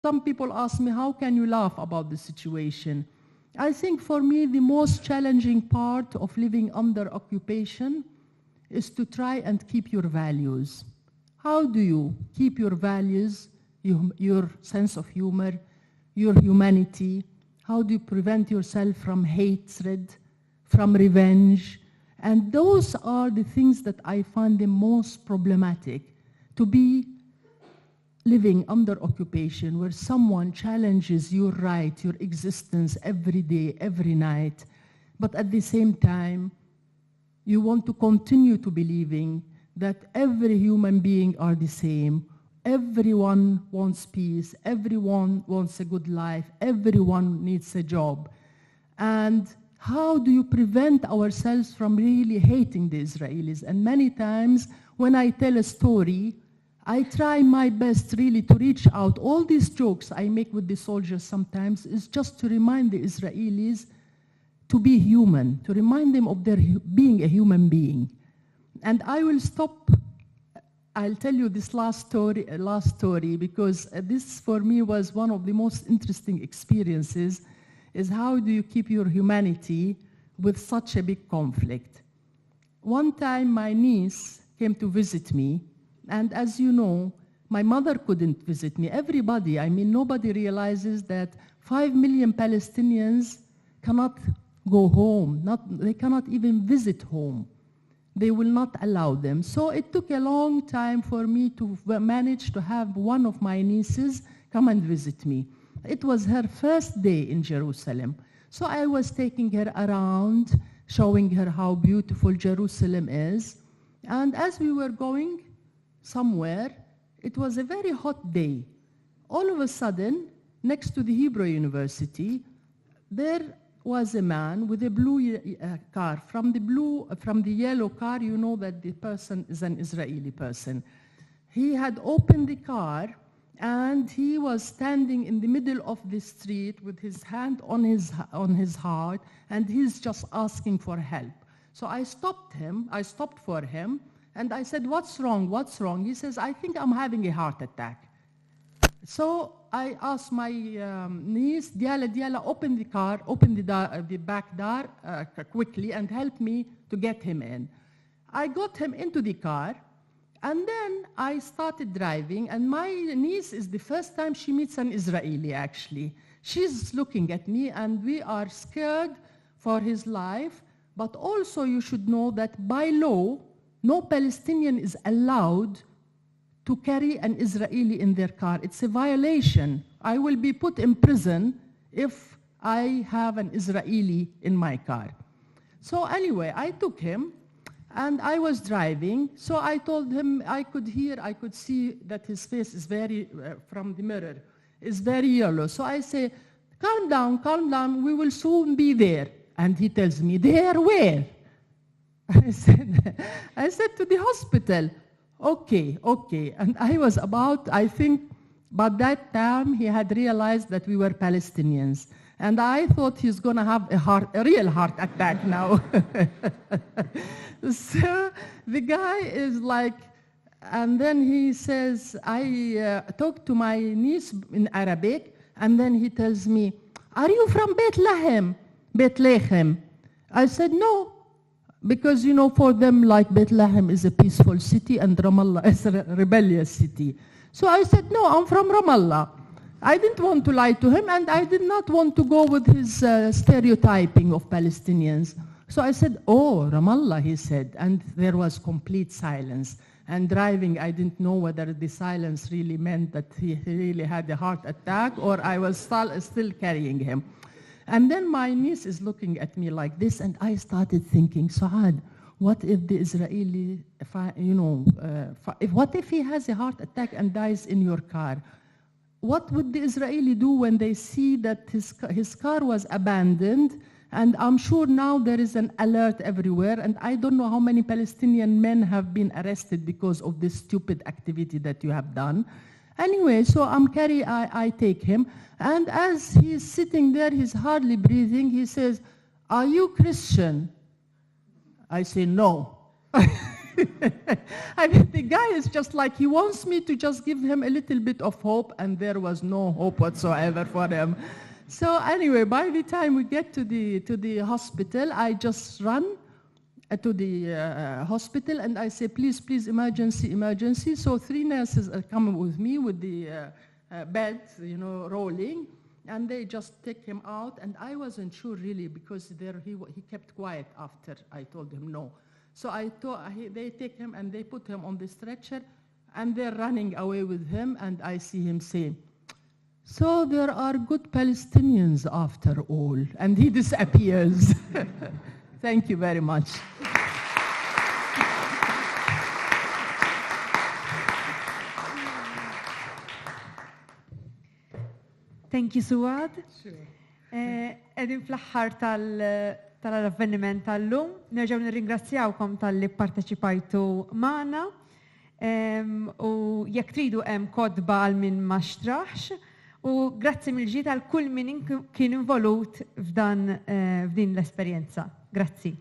some people ask me, how can you laugh about the situation? I think for me, the most challenging part of living under occupation is to try and keep your values. How do you keep your values, your sense of humor, your humanity? How do you prevent yourself from hatred, from revenge? And those are the things that I find the most problematic, to be living under occupation where someone challenges your right, your existence every day, every night, but at the same time, you want to continue to believing that every human being are the same. Everyone wants peace, everyone wants a good life, everyone needs a job. And how do you prevent ourselves from really hating the Israelis? And many times when I tell a story, I try my best really to reach out. All these jokes I make with the soldiers sometimes is just to remind the Israelis to be human, to remind them of their being a human being. And I will stop. I'll tell you this last story, because this for me was one of the most interesting experiences, is how do you keep your humanity with such a big conflict. One time my niece came to visit me, and as you know, my mother couldn't visit me. Everybody, I mean, nobody realizes that 5 million Palestinians cannot go home, they cannot even visit home. They will not allow them. So it took a long time for me to manage to have one of my nieces come and visit me. It was her first day in Jerusalem. So I was taking her around, showing her how beautiful Jerusalem is. And as we were going somewhere, it was a very hot day. All of a sudden, next to the Hebrew University, there was a man with a blue car. From the yellow car, you know that the person is an Israeli person. He had opened the car, and he was standing in the middle of the street with his hand on his heart, and he's just asking for help. So I stopped for him, and I said, "What's wrong? What's wrong?" He says, "I think I'm having a heart attack." So I asked my niece, Diala, open the car, open the back door quickly and help me to get him in. I got him into the car, and then I started driving, and my niece is the first time she meets an Israeli, actually. She's looking at me, and we are scared for his life, but also you should know that by law, no Palestinian is allowed to carry an Israeli in their car. It's a violation. I will be put in prison if I have an Israeli in my car. So anyway, I took him, and I was driving. So I told him I could see that his face is from the mirror, is very yellow. So I say, calm down, we will soon be there. And he tells me, there where? I said to the hospital. Okay. And I was I think, by that time, he had realized that we were Palestinians. And I thought he's going to have a real heart attack now. So the guy is like, and then he says, I talked to my niece in Arabic, and then he tells me, "Are you from Bethlehem?" I said, "No." Because, you know, for them, like, Bethlehem is a peaceful city and Ramallah is a rebellious city. So I said, "No, I'm from Ramallah." I didn't want to lie to him, and I did not want to go with his stereotyping of Palestinians. So I said, "Oh, Ramallah," he said, and there was complete silence. And driving, I didn't know whether the silence really meant that he really had a heart attack or I was still carrying him. And then my niece is looking at me like this, and I started thinking, Suad, what if the Israeli, what if he has a heart attack and dies in your car? What would the Israeli do when they see that his car was abandoned? And I'm sure now there is an alert everywhere, and I don't know how many Palestinian men have been arrested because of this stupid activity that you have done. Anyway, so I take him, and as he's sitting there, he's hardly breathing, he says, "Are you Christian?" I say, "No." I mean, the guy is just like, he wants me to just give him a little bit of hope, and there was no hope whatsoever for him. So anyway, by the time we get to the hospital, I just run to the hospital, and I say, please, please, emergency, emergency. So 3 nurses are coming with me with the bed, you know, rolling, and they just take him out. And I wasn't sure really, because he kept quiet after I told him no. So they take him and they put him on the stretcher, and they're running away with him, and I see him say, so there are good Palestinians after all, and he disappears. Thank you very much. Thank you, Suad. Sure. Edin fl-aħħar tal-avveniment tal-lum, nerġgħu nirringrazzjawkom tal-li parteċipajtu magħna, u jekk tridu hemm kodba għal min ma xtraħx, u grazzi mill-ġid għal kull min kien involut f'din l-esperjenza. Grazzi.